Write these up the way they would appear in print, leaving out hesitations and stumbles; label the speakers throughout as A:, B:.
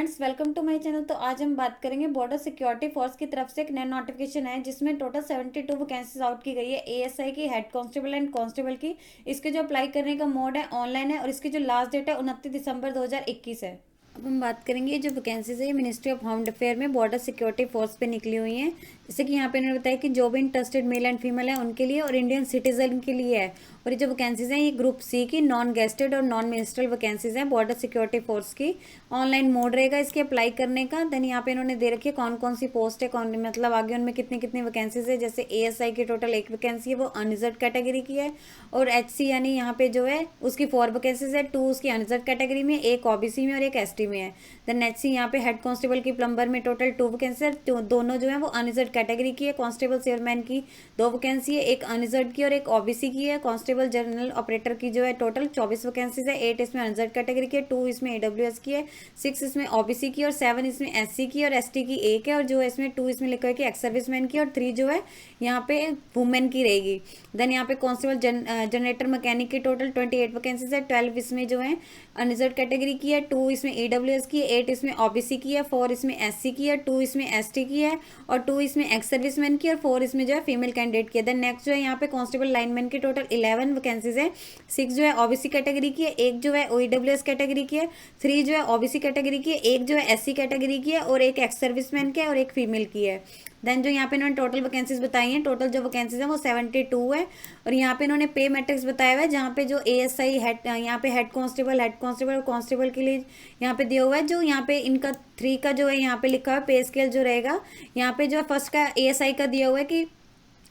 A: Friends, welcome to my channel. तो आज हम बात करेंगे बॉर्डर सिक्योरिटी फोर्स की तरफ से एक नया नोटिफिकेशन है जिसमें टोटल 72 वैकेंसीज आउट की गई है एएसआई की, हेड कांस्टेबल एंड कांस्टेबल की। इसके जो अप्लाई करने का मोड है ऑनलाइन है और इसकी जो लास्ट डेट है 29 दिसंबर 2021 है। अब हम बात करेंगे जो वैकेंसीज है ये मिनिस्ट्री ऑफ होम अफेयर में बॉर्डर सिक्योरिटी फोर्स पे निकली हुई हैं। जैसे कि यहाँ पे इन्होंने बताया कि जो भी इंटरेस्टेड मेल एंड फीमेल है उनके लिए और इंडियन सिटीजन के लिए है। और ये जो वैकेंसीज हैं ये ग्रुप सी की नॉन गेस्टेड और नॉन मिनिस्ट्रल वैकेंसीज हैं बॉर्डर सिक्योरिटी फोर्स की। ऑनलाइन मोड रहेगा इसके अप्लाई करने का। देन यहाँ पे इन्होंने दे रखी है कौन कौन सी पोस्ट है, कौन मतलब आगे उनमें कितनी कितनी वैकेंसीज है। जैसे एएसआई की टोटल एक वैकेंसी है, वो अनरिजर्व कैटेगरी की है। और एचसी यानी यहाँ पे जो है उसकी 4 वैकेंसीज है, 2 उसकी अनरिजर्व कैटेगरी में, एक ओबीसी में और एक एसटी में है। देन एचसी यहाँ पे हेड कांस्टेबल की प्लम्बर में टोटल 2 वैकेंसी है, दोनों जो है वो अनरिजर्व कैटेगरी की है। कांस्टेबल सेवरमैन की 2 वैकेंसी है, एक अनरिजर्व की और एक ओबीसी की है। कांस्टेबल जनरल ऑपरेटर की जो है टोटल 24 वैकेंसीज है, 8 इसमें अनरिजर्व कैटेगरी की है, 2 इसमें ईडब्ल्यूएस की है, 6 इसमें ओबीसी की और 7 इसमें एससी की और एसटी की एक है। और जो है इसमें 2 इसमें लिखा है कि एक्स सर्विसमैन की और 3 जो है यहाँ पे वुमेन की रहेगी। देन यहाँ पे कांस्टेबल जनरेटर मैकेनिक की टोटल 28 वैकेंसीज है, 12 इसमें जो है अनरिजर्व कैटेगरी की है, 2 इसमें ईडब्ल्यूएस की है, 8 इसमें ओबीसी की है, 4 इसमें एससी की है, 2 इसमें एसटी की है और 2 इसमें एक्स सर्विसमैन की और 4 इसमें जो है फीमेल कैंडिडेट की है। देन नेक्स्ट जो है यहाँ पे कांस्टेबल लाइनमैन की टोटल 11 वैकेंसीज है, 6 जो है ओबीसी कैटेगरी की है, एक जो है ईडब्ल्यूएस कैटेगरी की है, 3 जो है ओबीसी कैटेगरी की है, एक जो है एससी कैटेगरी की है और एक एक्स सर्विसमैन की है और एक फीमेल की है। देन जो यहाँ पे इन्होंने टोटल वैकेंसीज बताई हैं, टोटल जो वैकेंसीज हैं वो 72 है। और यहाँ पे इन्होंने पे मैट्रिक्स बताया हुआ है, जहाँ पे जो एएसआई हेड यहाँ पे हेड कांस्टेबल और कांस्टेबल के लिए यहाँ पे दिया हुआ है। जो यहाँ पे इनका 3 का जो है यहाँ पे लिखा हुआ है पे स्केल जो रहेगा, यहाँ पे जो फर्स्ट का एएसआई का दिया हुआ है कि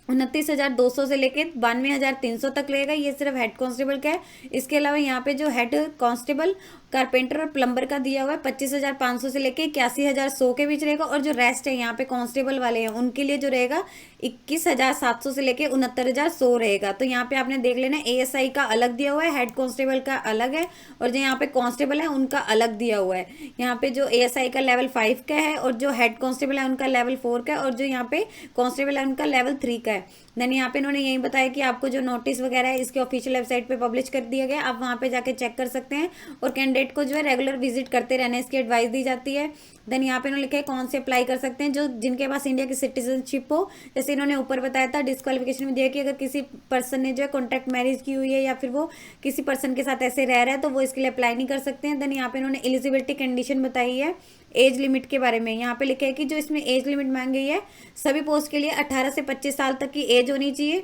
A: 29,200 से लेके 92,300 तक रहेगा। ये सिर्फ हेड कांस्टेबल का है। इसके अलावा यहाँ पे जो हेड कांस्टेबल कारपेंटर और प्लम्बर का दिया हुआ है 25,500 से लेके 81,100 के बीच रहेगा। और जो रेस्ट है यहाँ पे कांस्टेबल वाले हैं उनके लिए जो रहेगा 21,700 से लेके 69,100 रहेगा। तो यहाँ पे आपने देख लेना एएसआई का अलग दिया हुआ है, हेड कांस्टेबल का अलग है और जो यहाँ पे कांस्टेबल है उनका अलग दिया हुआ है। यहाँ पे जो एएसआई का लेवल 5 का है और जो हेड कांस्टेबल है उनका लेवल 4 का है और जो यहाँ पे कांस्टेबल है उनका लेवल 3 का है। देन यहाँ पे इन्होंने यही बताया कि आपको जो नोटिस वगैरह है इसके ऑफिशियल वेबसाइट पे पब्लिश कर दिया गया, आप वहाँ पे जाके चेक कर सकते हैं। और कैंडिडेट को जो है रेगुलर विजिट करते रहने इसकी एडवाइस दी जाती है। देन यहाँ पे इन्होंने लिखा है कौन से अप्लाई कर सकते हैं, जो जिनके पास इंडिया की सिटीजनशिप हो। जैसे इन्होंने ऊपर बताया था डिस्क्वालिफिकेशन में दिया कि अगर किसी पर्सन ने जो है कॉन्ट्रैक्ट मैरिज की हुई है या फिर वो किसी पर्सन के साथ ऐसे रह रहा है तो वो इसके लिए अप्लाई नहीं कर सकते हैं। देन यहाँ पे इन्होंने एलिजिबिलिटी कंडीशन बताई है एज लिमिट के बारे में। यहाँ पे लिखा है कि जो इसमें एज लिमिट मांगी गई है सभी पोस्ट के लिए 18 से 25 साल तक की एज होनी चाहिए।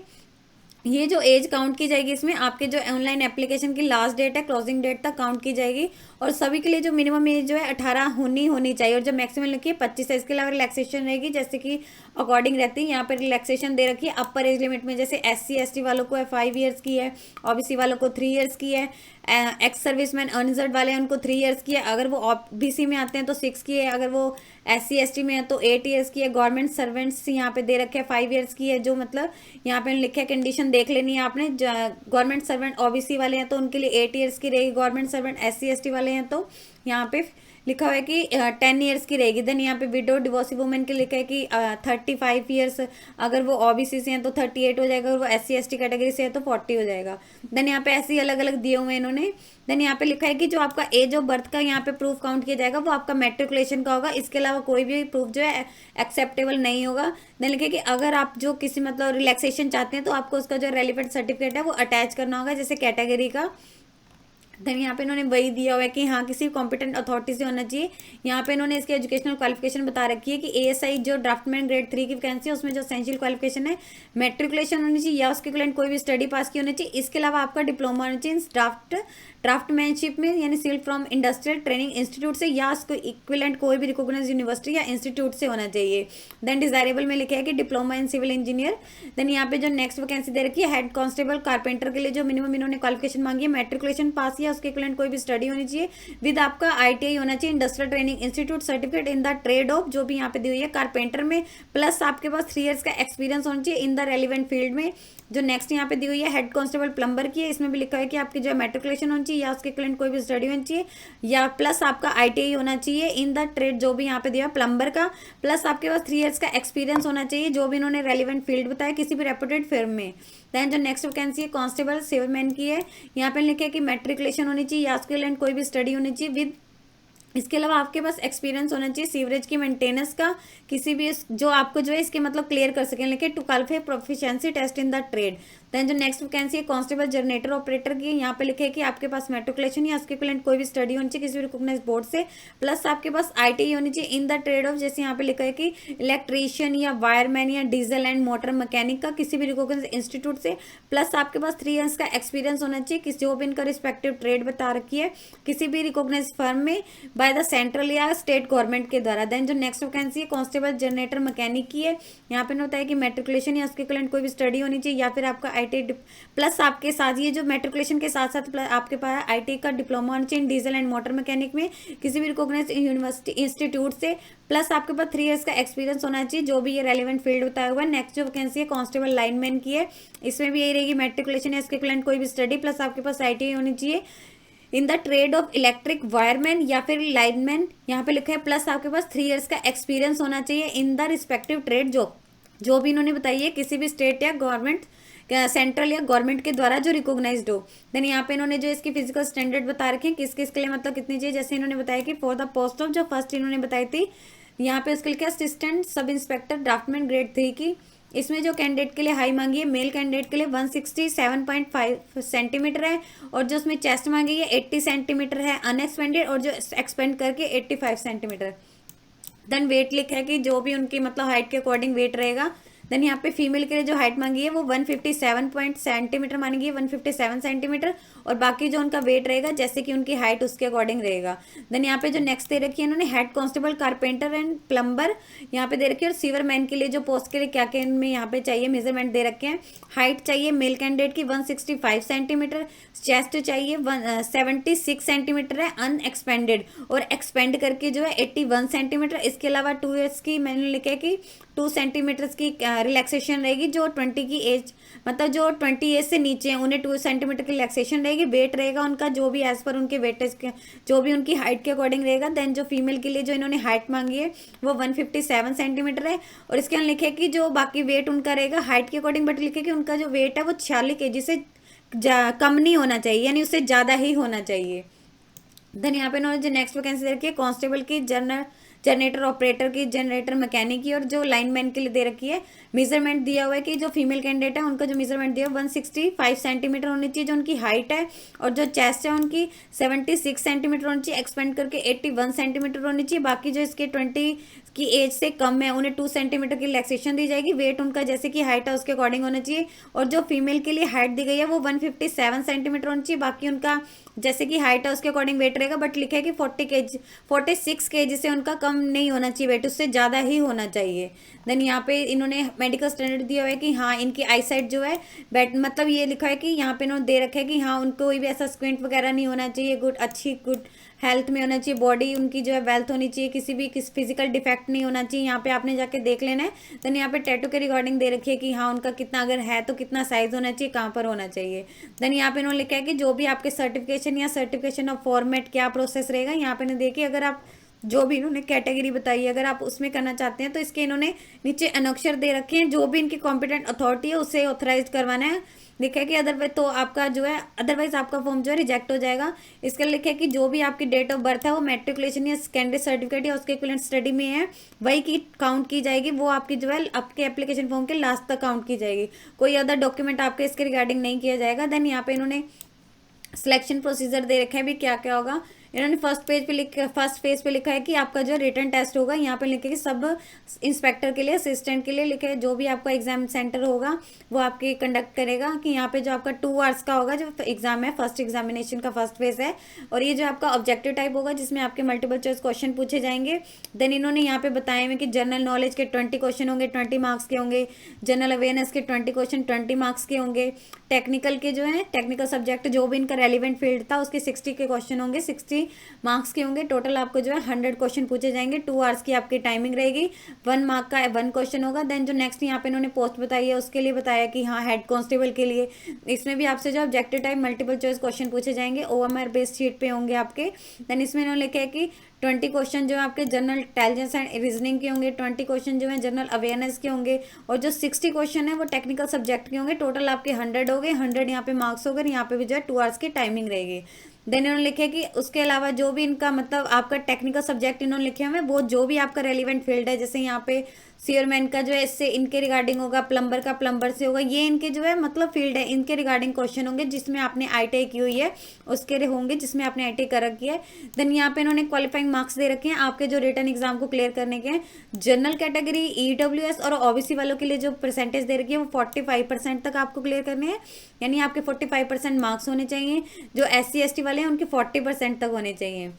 A: ये जो एज काउंट की जाएगी इसमें आपके जो ऑनलाइन एप्लीकेशन की लास्ट डेट है क्लोजिंग डेट तक काउंट की जाएगी। और सभी के लिए जो मिनिमम एज जो है 18 होनी चाहिए और जो मैक्सिमम लिखी है 25 है। इसके अलावा रिलैक्सेशन रहेगी जैसे कि अकॉर्डिंग रहती है। यहाँ पर रिलैक्सेशन दे रखी है अपर एज लिमिट में, जैसे SC ST वालों को 5 ईयर्स की है, ओबीसी वालों को 3 ईयर्स की है, एक्स सर्विसमैन अनरिजर्व वाले हैं उनको 3 ईयर्स की है, अगर वो ओबीसी में आते हैं तो 6 की है, अगर वो SC ST में है तो 8 ईयर्स की है। गवर्नमेंट सर्वेंट्स यहाँ पे दे रखे हैं 5 ईयर्स की है। जो मतलब यहाँ पे लिखा है कंडीशन देख लेनी है आपने। गवर्नमेंट सर्वेंट ओबीसी वाले हैं तो उनके लिए 8 ईयर्स की रहेगी, गवर्नमेंट सर्वेंट SC ST वाले हैं तो यहाँ पे लिखा हुआ है कि 10 ईयर्स की रहेगी। देन यहाँ पे विडो डिवोर्सी वुमेन के लिखा है कि 35 ईयर्स, अगर वो ओबीसी से हैं तो 38 हो जाएगा, अगर वो SC ST कैटेगरी से है तो 40 हो जाएगा। देन यहाँ पे ऐसे ही अलग अलग दिए हुए हैं इन्होंने। देन यहाँ पे लिखा है कि जो आपका एज ऑफ बर्थ का यहाँ पे प्रूफ काउंट किया जाएगा वो आपका मैट्रिकुलेशन का होगा, इसके अलावा कोई भी प्रूफ जो है एक्सेप्टेबल नहीं होगा। देन लिखा है कि अगर आप जो किसी मतलब रिलैक्सेशन चाहते हैं तो आपको उसका जो रेलिवेंट सर्टिफिकेट है वो अटैच करना होगा जैसे कैटेगरी का। देन यहाँ पे इन्होंने वही दिया हुआ है कि हाँ किसी कॉम्पिटेंट अथॉरिटी से होना चाहिए। यहाँ पे इन्होंने इसकी एजुकेशनल क्वालिफिकेशन बता रखी है कि एएसआई जो ड्राफ्टमैन ग्रेड 3 की वैकेंसी है उसमें जो एसेंशियल क्वालिफिकेशन है मैट्रिकुलेशन होनी चाहिए या उसके इक्विवेलेंट कोई भी स्टडी पास की होनी चाहिए। इसके अलावा आपका डिप्लोमा होना चाहिए ड्राफ्टमैनशिप में यानी sealed from industrial training institute से या उसको इक्विवेलेंट कोई भी रिकॉग्नाइज्ड यूनिवर्सिटी या इंस्टीट्यूट से होना चाहिए। देन डिजायरेबल में लिखा है कि diploma in civil engineer. Then यहाँ पे जो नेक्स्ट वैकेंसी दे रखी है हेड कांस्टेबल कारपेंटर के लिए जो मिनिमम इन्होंने क्वालिफिकेशन मांगी है मैट्रिकुलेशन पास या उसके इक्विवेलेंट कोई भी स्टडी होनी चाहिए विद आपका ITI होना चाहिए, industrial training institute certificate in the trade off, जो भी यहाँ पे दी हुई है कारपेंटर में, प्लस आपके पास 3 ईयर्स का एक्सपीरियंस होना चाहिए इन द रेलिवेंट फील्ड में। जो नेक्स्ट यहाँ पे दी हुई है हेड कांस्टेबल प्लम्बर की है, इसमें भी लिखा है कि आपकी जो मैट्रिकुलेशन होनी चाहिए या उसके इक्विवेलेंट कोई भी स्टडी होनी चाहिए या प्लस आपका ITI होना चाहिए इन द ट्रेड, जो भी यहाँ पे दिया है प्लम्बर का, प्लस आपके पास 3 ईयर्स का एक्सपीरियंस होना चाहिए जो भी इन्होंने रेलिवेंट फील्ड बताया किसी भी रेपुटेड फर्म में। देन जो नेक्स्ट वैकेंसी है कांस्टेबल सिविलमैन की है, यहाँ पे लिखा है कि मैट्रिकुलेशन होनी चाहिए या उसके इक्विवेलेंट कोई भी स्टडी होनी चाहिए विद इसके अलावा आपके पास एक्सपीरियंस होना चाहिए सीवरेज की मेंटेनेंस का, किसी भी जो आपको जो है इसके मतलब क्लियर कर सकें, लेकिन to qualify proficiency test in the trade. Then जो नेक्स्ट वैकेंसी है कांस्टेबल जनरेटर ऑपरेटर की, यहाँ पे लिखे है कि आपके पास मेट्रिकुलेशन या उसके इक्विवेलेंट कोई भी स्टडी होनी चाहिए किसी भी रिकॉग्नाइज्ड बोर्ड से, प्लस आपके पास आईटीआई होनी चाहिए इन द ट्रेड ऑफ, जैसे यहाँ पे लिखा है कि इलेक्ट्रीशियन या वायरमैन या डीजल एंड मोटर मैकेनिक का किसी भी रिकॉग्नाइज्ड इंस्टीट्यूट से, प्लस आपके पास 3 ईयर्स का एक्सपीरियंस होना चाहिए किसी जो भी इनका रिस्पेक्टिव ट्रेड बता रखी है किसी भी रिकॉग्नाइज्ड फर्म में बाय द सेंट्रल या स्टेट गवर्नमेंट के द्वारा। देन जो नेक्स्ट वैकेंसी है कांस्टेबल जनरेटर मैकेनिक की है, यहाँ पे होता है कि मेट्रिकुलेशन या उसके इक्विवेलेंट कोई भी स्टडी होनी चाहिए या फिर आपका आईटीआई प्लस आपके साथ ये जो मेट्रिकुलेशन के साथ साथ आपके पास आईटीआई का डिप्लोमा होना चाहिए डीजल एंड मोटर मैकेनिक में किसी भी रिकॉग्नाइज्ड यूनिवर्सिटी इंस्टीट्यूट से, प्लस आपके पास 3 ईयर्स का एक्सपीरियंस होना चाहिए जो भी ये रेलिवेंट फील्ड बताया हुआ है। नेक्स्ट जो वैकेंसी है कांस्टेबल लाइनमैन की है, इसमें भी यही रहेगी मेट्रिकुलेशन या इसके इक्विवेलेंट कोई भी स्टडी, प्लस आपके पास आईटीआई होनी चाहिए इन the trade off electric wireman या फिर लाइनमैन, यहाँ पे लिखा है, प्लस आपके पास 3 ईयर्स का एक्सपीरियंस होना चाहिए इन द रिस्पेक्टिव ट्रेड जो भी इन्होंने बताई है किसी भी स्टेट या गवर्नमेंट सेंट्रल या गवर्नमेंट के द्वारा जो रिकॉग्नाइज्ड हो। देन यहाँ पे इन्होंने जो इसकी फिजिकल स्टैंडर्ड बता रखे हैं किस किस के लिए मतलब कितनी चाहिए, जैसे इन्होंने बताया कि फॉर द पोस्ट ऑफ जो फर्स्ट इन्होंने बताई थी यहाँ पे उसके लिए assistant sub inspector draughtsman grade 3 की, इसमें जो कैंडिडेट के लिए हाई मांगी है मेल कैंडिडेट के लिए 167.5 सेंटीमीटर है और जो उसमें चेस्ट मांगी है 80 सेंटीमीटर है अनएक्सपेंडेड और जो एक्सपेंड करके 85 सेंटीमीटर। देन वेट लिखा है कि जो भी उनकी मतलब हाइट के अकॉर्डिंग वेट रहेगा। देन यहाँ पे फीमेल के लिए जो हाइट मांगी है वो 157 सेंटीमीटर मांगी है 157 सेंटीमीटर और बाकी जो उनका वेट रहेगा जैसे कि उनकी हाइट उसके अकॉर्डिंग रहेगा। देन यहाँ पे जो नेक्स्ट दे रखी है इन्होंने head constable carpenter and plumber यहाँ पे दे रखी है और सीवर मैन के लिए जो पोस्ट के लिए क्या क्या इनमें यहाँ पे चाहिए मेजरमेंट दे रखे हैं। हाइट चाहिए मेल कैंडिडेट की 165 सेंटीमीटर, चेस्ट चाहिए 76 सेंटीमीटर है अनएक्सपेंडेड और एक्सपेंड करके जो है 81 सेंटीमीटर। इसके अलावा 2 ईयर्स की मैंने लिखा है कि 2 सेंटीमीटर की रिलैक्सेशन रहेगी, जो 20 की एज मतलब जो 20 एज से नीचे हैं उन्हें 2 सेंटीमीटर की रिलैक्सेशन रहेगी। वेट रहेगा उनका जो भी एज पर उनके वेटेज के जो भी उनकी हाइट के अकॉर्डिंग रहेगा। देन जो फीमेल के लिए जो इन्होंने हाइट मांगी है वो 157 सेंटीमीटर है और इसके अंदर लिखे कि जो बाकी वेट उनका रहेगा हाइट के अकॉर्डिंग, बट लिखे कि उनका जो वेट है वो 46 kg से कम नहीं होना चाहिए यानी उससे ज़्यादा ही होना चाहिए। देन यहाँ पे इन्होंने जो नेक्स्ट वैकेंसी रखी है कांस्टेबल की जनरेटर ऑपरेटर की, जनरेटर मैकेनिक की और जो लाइनमैन के लिए दे रखी है मेजरमेंट दिया हुआ है कि जो फीमेल कैंडिडेट है उनका जो मेजरमेंट दिया है 165 सेंटीमीटर होनी चाहिए जो उनकी हाइट है और जो चेस्ट है उनकी 76 सेंटीमीटर होनी चाहिए एक्सपेंड करके 81 सेंटीमीटर होनी चाहिए। बाकी जो इसके 20 की एज से कम है उन्हें 2 सेंटीमीटर की रिलैक्सेशन दी जाएगी। वेट उनका जैसे कि हाइट है उसके अकॉर्डिंग होना चाहिए और जो फीमेल के लिए हाइट दी गई है वो 157 सेंटीमीटर होनी चाहिए। बाकी उनका जैसे कि हाइट है उसके अकॉर्डिंग वेट रहेगा, बट लिखा है कि 46 kg से उनका कम नहीं होना चाहिए वेट, उससे ज़्यादा ही होना चाहिए। देन यहाँ पे इन्होंने मेडिकल स्टैंडर्ड दिया हुआ है कि हाँ इनकी आई साइट जो है बैट मतलब ये लिखा है कि यहाँ पे इन्होंने दे रखा है कि हाँ उनको कोई भी ऐसा स्क्विंट वगैरह नहीं होना चाहिए, गुड हेल्थ में होना चाहिए, बॉडी उनकी जो है वेल्थ होनी चाहिए, किसी भी फिजिकल डिफेक्ट नहीं होना चाहिए। यहाँ पे आपने जाके देख लेना है। देन यहाँ पे टैटू के रिगार्डिंग दे रखी है कि हाँ उनका कितना अगर है तो कितना साइज होना चाहिए, कहाँ पर होना चाहिए। देन यहाँ पे इन्होंने लिखा है कि जो भी आपके सर्टिफिकेशन या सर्टिफिकेशन ऑफ फॉर्मेट क्या प्रोसेस रहेगा। यहाँ पे देखिए अगर आप जो भी इन्होंने कैटेगरी बताई है अगर आप उसमें करना चाहते हैं तो इसके इन्होंने नीचे अनक्षर दे रखे हैं, जो भी इनकी कॉम्पिटेंट अथॉरिटी है उसे ऑथराइज करवाना है। लिखा है कि अदरवाइज तो आपका जो है अदरवाइज आपका फॉर्म जो है रिजेक्ट हो जाएगा। इसके लिए लिखा है कि जो भी आपकी डेट ऑफ बर्थ है वो मेट्रिकुलेशन या सेकेंडरी सर्टिफिकेट या उसके इक्विवेलेंट स्टडी में है वही की काउंट की जाएगी, वो आपकी जो है आपके एप्लीकेशन फॉर्म के लास्ट तक काउंट की जाएगी, कोई अदर डॉक्यूमेंट आपके इसके रिगार्डिंग नहीं किया जाएगा। देन यहाँ पे इन्होंने सिलेक्शन प्रोसीजर दे रखा है भी क्या क्या होगा। इन्होंने फर्स्ट पेज पे लिखा है कि आपका जो रिटन टेस्ट होगा यहाँ पे लिखे कि सब इंस्पेक्टर के लिए असिस्टेंट के लिए लिखे जो भी आपका एग्जाम सेंटर होगा वो आपके कंडक्ट करेगा कि यहाँ पे जो आपका 2 आवर्स का होगा जो एग्जाम है फर्स्ट एग्जामिनेशन का फर्स्ट फेज है और ये जो आपका ऑब्जेक्टिव टाइप होगा जिसमें आपके मल्टीपल चॉइस क्वेश्चन पूछे जाएंगे। देन इन्होंने यहाँ पे बताए हुए कि जनरल नॉलेज के 20 क्वेश्चन होंगे 20 मार्क्स के होंगे, जनरल अवेयरनेस के 20 क्वेश्चन 20 मार्क्स के होंगे, टेक्निकल के जो है टेक्निकल सब्जेक्ट जो भी इनका रेलिवेंट फील्ड था उसके 60 के क्वेश्चन होंगे, 60 मार्क्स के होंगे। टोटल आपको जो है 100 क्वेश्चन पूछे जाएंगे, 2 आवर्स की आपकी टाइमिंग रहेगी, 1 मार्क का 1 क्वेश्चन होगा। देन जो नेक्स्ट यहाँ पे इन्होंने पोस्ट बताई है उसके लिए बताया कि हाँ हेड कांस्टेबल के लिए इसमें भी आपसे जो objective type multiple choice question पूछे जाएंगे, OMR बेस्ड शीट पे होंगे आपके। देन इसमें इन्होंने लिखा है कि 20 क्वेश्चन जो है आपके जनरल इंटेलिजेंस एंड रीजनिंग के होंगे, 20 क्वेश्चन जो है जनरल अवेयरनेस के होंगे और जो 60 क्वेश्चन है वो टेक्निकल सब्जेक्ट के होंगे। टोटल आपके 100 हो गए, 100 यहाँ पे मार्क्स हो गए, यहाँ पे भी जो है 2 आवर्स की टाइमिंग रहेगी। देन इन्होंने लिखे कि उसके अलावा जो भी इनका मतलब आपका टेक्निकल सब्जेक्ट इन्होंने लिखे हुए हैं वो जो भी आपका रेलिवेंट फील्ड है, जैसे यहाँ पे सीयरमैन का जो है इससे इनके रिगार्डिंग होगा, प्लम्बर का प्लम्बर से होगा, ये इनके जो है मतलब फील्ड है, इनके रिगार्डिंग क्वेश्चन होंगे जिसमें आपने आईटीआई की हुई है उसके होंगे जिसमें आपने आईटीआई कर रखी है। देन यहाँ पे इन्होंने क्वालिफाइंग मार्क्स दे रखे हैं आपके जो रिटर्न एग्जाम को क्लियर करने के हैं। जनरल कैटेगरी, ईडब्ल्यूएस और ओबीसी वालों के लिए जो परसेंटेज दे रखी है वो 45% तक आपको क्लियर करने हैं, यानी आपके 45% मार्क्स होने चाहिए। जो SC ST वाले हैं उनके 40% तक होने चाहिए।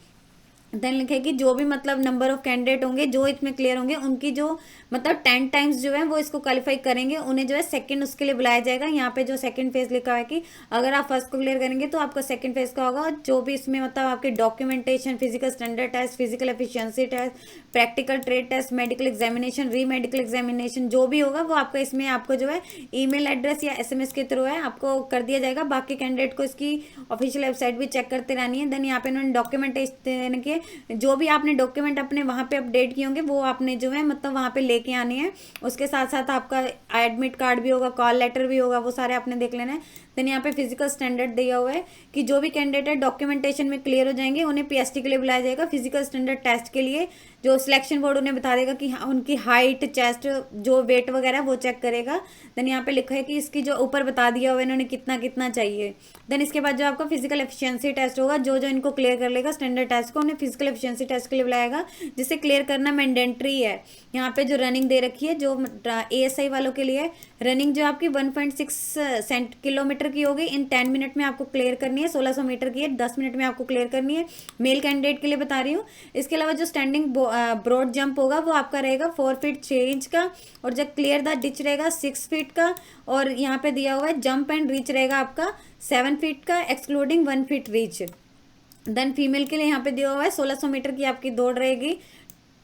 A: देन लिखे कि जो भी मतलब नंबर ऑफ कैंडिडेट होंगे जो इसमें क्लियर होंगे उनकी जो मतलब 10 टाइम्स जो है वो इसको क्वालिफाई करेंगे, उन्हें जो है सेकंड उसके लिए बुलाया जाएगा। यहाँ पे जो सेकंड फेज लिखा है कि अगर आप फर्स्ट को क्लियर करेंगे तो आपका सेकंड फेज का होगा। जो भी इसमें मतलब आपके documentation, physical standard test, physical efficiency test, practical trade test, medical examination, re medical examination जो भी होगा वो आपका इसमें आपको जो है ईमेल एड्रेस या SMS के थ्रू है आपको कर दिया जाएगा। बाकी कैंडिडेट को इसकी ऑफिशियल वेबसाइट भी चेक करते रहनी है। देन यहाँ पे इन्होंने डॉक्यूमेंटेशन के जो भी आपने डॉक्यूमेंट अपने वहाँ पे अपडेट किए होंगे वो आपने जो है मतलब वहाँ पे लेके आने हैं। उसके साथ साथ आपका एडमिट कार्ड भी होगा, कॉल लेटर भी होगा, वो सारे आपने देख लेना है। देन यहाँ पे फिजिकल स्टैंडर्ड दिया हुआ है कि जो भी कैंडिडेट है डॉक्यूमेंटेशन में क्लियर हो जाएंगे उन्हें PST के लिए बुलाया जाएगा। फिजिकल स्टैंडर्ड टेस्ट के लिए जो सिलेक्शन बोर्ड उन्हें बता देगा कि हाँ उनकी हाइट, चेस्ट, जो वेट वगैरह वो चेक करेगा। देन यहाँ पे लिखा है कि इसकी जो ऊपर बता दिया हुआ है इन्होंने कितना कितना चाहिए। देन इसके बाद जो आपका फिजिकल एफिशिएंसी टेस्ट होगा, जो जो इनको क्लियर कर लेगा स्टैंडर्ड टेस्ट को उन्हें फिजिकल एफिशिएंसी टेस्ट के लिए बुलाएगा, जिसे क्लियर करना मैंडेटरी है। यहाँ पे जो रनिंग दे रखी है जो ASI वालों के लिए रनिंग जो आपकी 1.6 किलोमीटर की होगी, इन 10 मिनट में आपको क्लियर करनी है। 1600 मीटर की है, 10 मिनट में आपको क्लियर करनी है, मेल कैंडिडेट के लिए बता रही हूँ। इसके अलावा जो स्टैंडिंग ब्रॉड जंप होगा वो आपका रहेगा 4 फीट 6 इंच का, और जब क्लियर द डिच रहेगा 6 फीट का, और यहाँ पे दिया हुआ है जंप एंड रीच रहेगा आपका 7 फीट का excluding 1 feet reach. Then female के लिए यहाँ पे दिया हुआ है 1600 मीटर की आपकी दौड़ रहेगी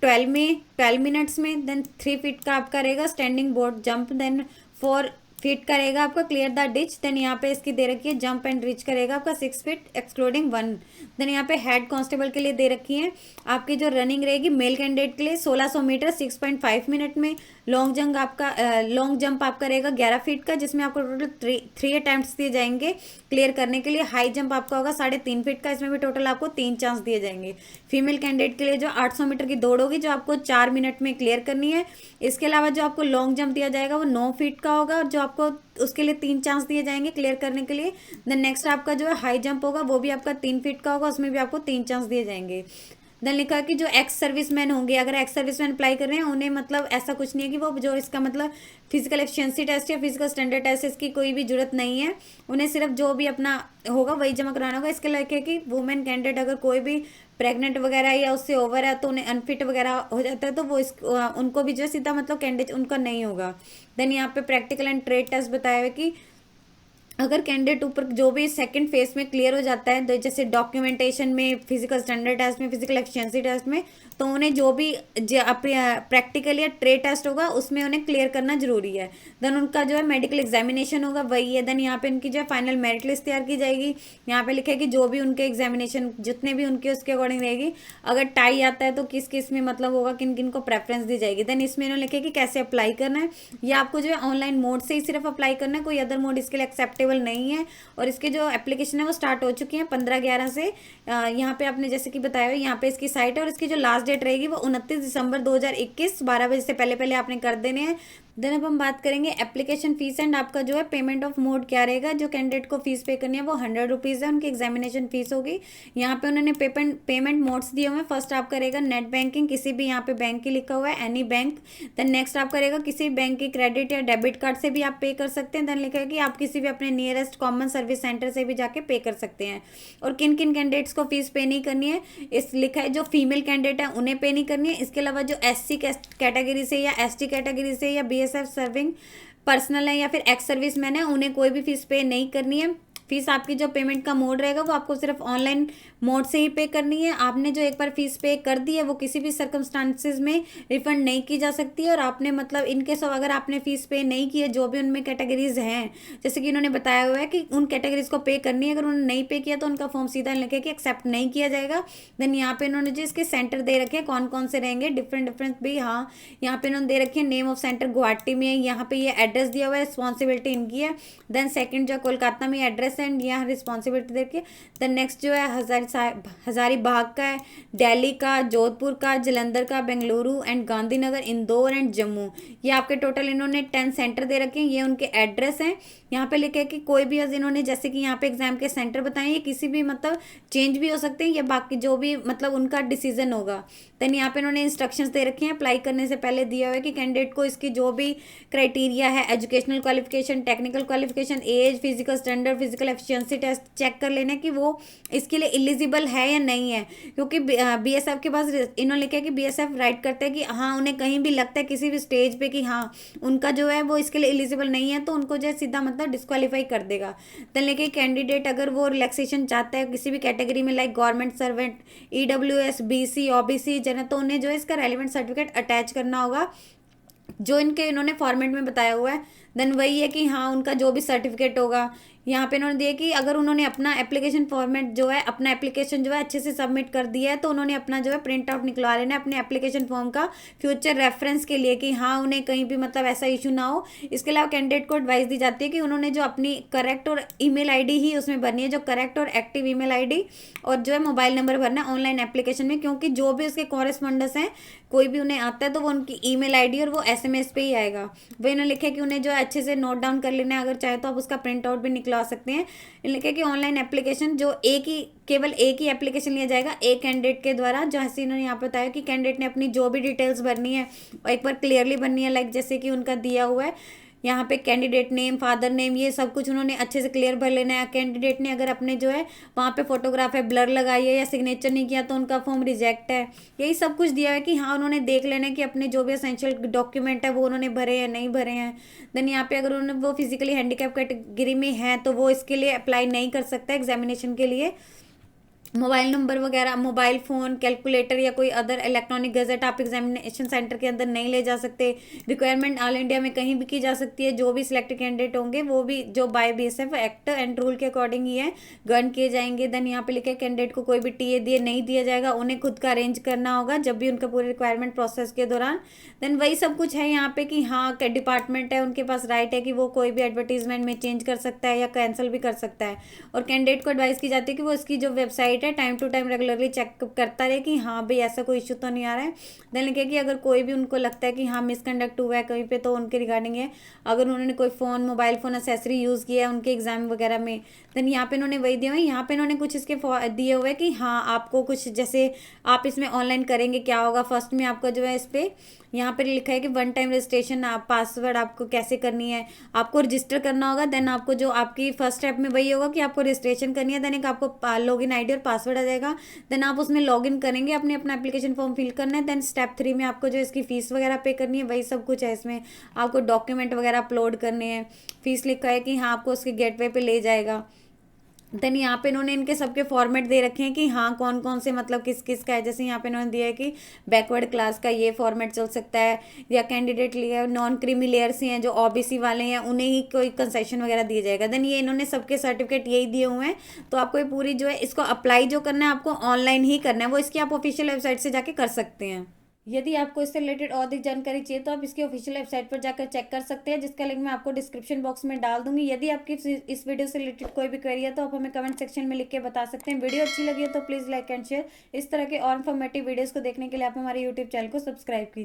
A: 12 मिनट्स में। देन 3 फीट का आपका रहेगा standing board jump. Then 4 feet का रहेगा आपका क्लियर द डिच। देन यहाँ पे इसकी दे रखी है जंप एंड रीच करेगा आपका 6 फीट एक्सक्लूडिंग 1। देन यहाँ पे हेड कांस्टेबल के लिए दे रखी है आपकी जो रनिंग रहेगी मेल कैंडिडेट के लिए 1600 मीटर 6.5 मिनट में। लॉन्ग जंप आपका रहेगा 11 फीट का, जिसमें आपको टोटल 3 अटैम्प्ट्स दिए जाएंगे क्लियर करने के लिए। हाई जंप आपका होगा 3.5 फीट का, इसमें भी टोटल आपको 3 चांस दिए जाएंगे। फीमेल कैंडिडेट के लिए जो 800 मीटर की दौड़ होगी जो आपको 4 मिनट में क्लियर करनी है। इसके अलावा जो आपको लॉन्ग जंप दिया जाएगा वो 9 फीट का होगा, और जो आपको उसके लिए 3 चांस दिए जाएंगे क्लियर करने के लिए। देन नेक्स्ट आपका जो है हाई जंप होगा वो भी आपका 3 फीट का होगा, उसमें भी आपको 3 चांस दिए जाएंगे। देन लिखा है कि जो एक्स सर्विसमैन होंगे, अगर एक्स सर्विसमैन अप्लाई कर रहे हैं उन्हें मतलब ऐसा कुछ नहीं है कि वो जो इसका मतलब फिजिकल एफिशिएंसी टेस्ट या फिजिकल स्टैंडर्ड टेस्ट इसकी कोई भी जरूरत नहीं है, उन्हें सिर्फ जो भी अपना होगा वही जमा कराना होगा। इसके लिए कि वुमेन कैंडिडेट अगर कोई भी प्रेग्नेंट वगैरह या उससे ओवर है तो उन्हें अनफिट वगैरह हो जाता है तो वो उनको भी जो सीधा मतलब कैंडिडेट उनका नहीं होगा। देन यहाँ पे प्रैक्टिकल एंड ट्रेड टेस्ट बताया हुआ कि अगर कैंडिडेट ऊपर जो भी सेकंड फेज में क्लियर हो जाता है, तो जैसे डॉक्यूमेंटेशन में, फिजिकल स्टैंडर्ड टेस्ट में, फिजिकल एफिशिएंसी टेस्ट में, तो उन्हें जो भी प्रैक्टिकल या ट्रेड टेस्ट होगा उसमें उन्हें क्लियर करना जरूरी है। देन उनका जो है मेडिकल एग्जामिनेशन होगा वही है। देन यहाँ पे उनकी जो है फाइनल मेरिट लिस्ट तैयार की जाएगी। यहाँ पे लिखा है कि जो भी उनके एग्जामिनेशन जितने भी उनके उसके अकॉर्डिंग रहेगी। अगर टाई आता है तो किस किस में मतलब होगा, किन किन को प्रेफरेंस दी जाएगी। देन इसमें इन्होंने लिखा है कि कैसे अप्लाई करना है, या आपको जो है ऑनलाइन मोड से ही सिर्फ अप्लाई करना है, कोई अदर मोड इसके लिए एक्सेप्टेबल नहीं है। और इसके जो एप्लीकेशन है वो स्टार्ट हो चुकी है 15/11 से। यहाँ पे आपने जैसे कि बताया यहाँ पे इसकी साइट है, और इसकी जो लास्ट डेट रहेगी वो 29 दिसंबर 2021 12 बजे से पहले पहले आपने कर देने हैं। देन अब हम बात करेंगे एप्लीकेशन फीस एंड आपका जो है पेमेंट ऑफ मोड क्या रहेगा। जो कैंडिडेट को फीस पे करनी है वो 100 रुपीज़ है, उनकी एग्जामिनेशन फीस होगी। यहाँ पे उन्होंने पेमेंट मोड्स दिए हुए हैं। फर्स्ट आप करेगा नेट बैंकिंग, किसी भी यहाँ पे बैंक की लिखा हुआ है एनी बैंक। देन नेक्स्ट आप करेगा किसी बैंक की क्रेडिट या डेबिट कार्ड से भी आप पे कर सकते हैं। देन लिखा है कि आप किसी भी अपने नियरेस्ट कॉमन सर्विस सेंटर से भी जाके पे कर सकते हैं। और किन किन कैंडिडेट्स को फीस पे नहीं करनी है, इस लिखा है जो फीमेल कैंडिडेट है उन्हें पे नहीं करनी है। इसके अलावा जो SC कैटेगरी से या ST कैटेगरी से या BSF सर्विंग पर्सनल है या फिर एक्स सर्विस मैन है उन्हें कोई भी फीस पे नहीं करनी है। फीस आपकी जो पेमेंट का मोड रहेगा वो आपको सिर्फ ऑनलाइन मोड से ही पे करनी है। आपने जो एक बार फीस पे कर दी है वो किसी भी सर्कमस्टांसिस में रिफंड नहीं की जा सकती है। और आपने मतलब इनकेस अगर आपने फीस पे नहीं की है, जो भी उनमें कैटेगरीज हैं जैसे कि इन्होंने बताया हुआ है कि उन कैटेगरीज को पे करनी है, अगर उन्होंने नहीं पे किया तो उनका फॉर्म सीधा लिखे कि एक्सेप्ट नहीं किया जाएगा। देन यहाँ पे इन्होंने जो इसके सेंटर दे रखे हैं कौन कौन से रहेंगे, डिफरेंट भी, हाँ यहाँ पे इन्होंने दे रखी है नेम ऑफ सेंटर गुवाहाटी में, यहाँ पे ये एड्रेस दिया हुआ है, रिस्पॉन्सिबिलिटी इनकी है। देन सेकंड जो कोलकाता में एड्रेस एड्रेस है एंड यहाँ रिस्पॉन्सिबिलिटी देखिए। द नेक्स्ट जो है हजारीबाग का है, दिल्ली का, जोधपुर का, जलंधर का, बेंगलुरु एंड गांधीनगर, इंदौर एंड जम्मू। ये आपके टोटल इन्होंने 10 सेंटर दे रखे हैं, ये उनके एड्रेस हैं। यहाँ पे लिखे कि कोई भी इन्होंने जैसे कि यहाँ पे एग्जाम के सेंटर बताए, ये किसी भी मतलब चेंज भी हो सकते हैं या बाकी जो भी मतलब उनका डिसीजन होगा। देन यहाँ पे इन्होंने इंस्ट्रक्शंस दे रखे हैं, अप्लाई करने से पहले दिया हुआ है कि कैंडिडेट को इसकी जो भी क्राइटेरिया है, educational qualification, technical qualification, age, physical standard, physical efficiency test check कर लेना कि वो इसके लिए एलिजिबल है या नहीं है। क्योंकि बीएसएफ के पास इन्होंने लिखा है कि बीएसएफ राइट करते हैं कि हाँ उन्हें कहीं भी लगता है किसी भी स्टेज पे कि हाँ उनका जो है वो इसके लिए एलिजिबल नहीं है, तो उनको जो है सीधा मतलब डिस्क्वालीफाई कर देगा। देन लेके कैंडिडेट अगर वो रिलैक्सेशन चाहता है किसी भी कैटेगरी में, like government servant, EWS, BC, OBC जन, तो उन्हें जो है इसका रेलिवेंट सर्टिफिकेट अटैच करना होगा जो इनके इन्होंने फॉर्मेट में बताया हुआ है। देन वही है कि हाँ उनका जो भी सर्टिफिकेट होगा, यहाँ पे इन्होंने दिया कि अगर उन्होंने अपना एप्लीकेशन फॉर्मेट जो है, अपना एप्लीकेशन जो है अच्छे से सबमिट कर दिया है, तो उन्होंने अपना जो है प्रिंट आउट निकलवा लेना है अपने एप्लीकेशन फॉर्म का फ्यूचर रेफरेंस के लिए कि हाँ उन्हें कहीं भी मतलब ऐसा इशू ना हो। इसके अलावा कैंडिडेट को एडवाइस दी जाती है कि उन्होंने जो अपनी करेक्ट और ईमेल आईडी ही उसमें भरनी है, जो करेक्ट और एक्टिव ईमेल आईडी और जो है मोबाइल नंबर भरना है ऑनलाइन एप्लीकेशन में, क्योंकि जो भी उसके कॉरेस्पॉन्डेंस हैं कोई भी उन्हें आता है तो वो उनकी ईमेल आईडी और वो एसएमएस पे ही आएगा। वो इन्होंने लिखा है कि उन्हें जो है अच्छे से नोट डाउन कर लेना है, अगर चाहे तो आप उसका प्रिंट आउट भी निकलवा सकते हैं। लिखे कि ऑनलाइन एप्लीकेशन जो केवल एक ही एप्लीकेशन लिया जाएगा एक कैंडिडेट के द्वारा, जैसे इन्होंने यहाँ पे बताया कि कैंडिडेट ने अपनी जो भी डिटेल्स भरनी है और एक बार क्लियरली भरनी है, लाइक जैसे कि उनका दिया हुआ है यहाँ पे कैंडिडेट नेम, फादर नेम, ये सब कुछ उन्होंने अच्छे से क्लियर भर लेना है। कैंडिडेट ने अगर अपने जो है वहाँ पे फोटोग्राफ है ब्लर लगाई है या सिग्नेचर नहीं किया तो उनका फॉर्म रिजेक्ट है। यही सब कुछ दिया है कि हाँ उन्होंने देख लेना है कि अपने जो भी एसेंशियल डॉक्यूमेंट है वो उन्होंने भरे हैं नहीं भरे हैं। देन यहाँ पे अगर उन्होंने वो फिजिकली हैंडीकैप कैटेगरी में है तो वो इसके लिए अप्लाई नहीं कर सकता एग्जामिनेशन के लिए। मोबाइल नंबर वगैरह, मोबाइल फ़ोन, कैलकुलेटर या कोई अदर इलेक्ट्रॉनिक गैजेट आप एग्जामिनेशन सेंटर के अंदर नहीं ले जा सकते। रिक्वायरमेंट ऑल इंडिया में कहीं भी की जा सकती है। जो भी सिलेक्टेड कैंडिडेट होंगे वो भी जो by BSF act and rule के अकॉर्डिंग ही है गन किए जाएंगे। देन यहाँ पे लिखा है कैंडिडेट को कोई भी टीए दिए नहीं दिया जाएगा, उन्हें खुद का अरेंज करना होगा जब भी उनका पूरे रिक्वायरमेंट प्रोसेस के दौरान। देन वही सब कुछ है यहाँ पे कि हाँ डिपार्टमेंट है उनके पास राइट है कि वो कोई भी एडवर्टीजमेंट में चेंज कर सकता है या कैंसिल भी कर सकता है। और कैंडिडेट को एडवाइस की जाती है कि वो इसकी जो वेबसाइट है time to time regularly check करता रहे कि हाँ भाई ऐसा कोई इशू तो नहीं आ रहा है। देन लिखे कि अगर कोई भी उनको लगता है कि हाँ मिसकंडक्ट हुआ है कहीं पे तो उनके रिगार्डिंग है, अगर उन्होंने कोई phone, mobile phone accessory use किया है उनके एग्जाम वगैरह में, देन यहाँ पे इन्होंने वही दिए हुए हैं। यहाँ पे इन्होंने कुछ इसके दिए हुए हैं कि हाँ आपको कुछ जैसे आप इसमें ऑनलाइन करेंगे क्या होगा। फर्स्ट में आपका जो है इस पर यहाँ पे लिखा है कि वन टाइम रजिस्ट्रेशन, आप पासवर्ड आपको कैसे करनी है, आपको रजिस्टर करना होगा। देन आपको जो आपकी फर्स्ट स्टेप में वही होगा कि आपको रजिस्ट्रेशन करनी है। देन एक आपको लॉगिन आईडी और पासवर्ड आ जाएगा। देन आप उसमें लॉगिन करेंगे, अपने अपना एप्लीकेशन फॉर्म फिल करना है। देन स्टेप 3 में आपको जो इसकी फीस वगैरह पे करनी है, वही सब कुछ है इसमें। आपको डॉक्यूमेंट वगैरह अपलोड करने हैं। फीस लिखा है कि हाँ आपको उसके गेटवे पे ले जाएगा। देन यहाँ पे इन्होंने इनके सबके फॉर्मेट दे रखे हैं कि हाँ कौन कौन से मतलब किस किस का है। जैसे यहाँ पे इन्होंने दिया है कि बैकवर्ड क्लास का ये फॉर्मेट चल सकता है, या कैंडिडेट लिया नॉन क्रीमी लेयर से हैं जो ओबीसी वाले हैं उन्हें ही कोई कंसेशन वगैरह दिया जाएगा। देन ये इन्होंने सबके सर्टिफिकेट यही दिए हुए हैं। तो आपको ये पूरी जो है इसको अप्लाई जो करना है आपको ऑनलाइन ही करना है, वो इसकी आप ऑफिशियल वेबसाइट से जाके कर सकते हैं। यदि आपको इससे रिलेटेड और अधिक जानकारी चाहिए तो आप इसकी ऑफिशियल वेबसाइट पर जाकर चेक कर सकते हैं, जिसका लिंक मैं आपको डिस्क्रिप्शन बॉक्स में डाल दूंगी। यदि आपकी इस वीडियो से रिलेटेड कोई भी क्वेरी है तो आप हमें कमेंट सेक्शन में लिख के बता सकते हैं। वीडियो अच्छी लगी है तो प्लीज़ लाइक एंड शेयर। इस तरह के और इन्फॉर्मेटिव वीडियोज़ को देखने के लिए आप हमारे यूट्यूब चैनल को सब्सक्राइब कीजिए।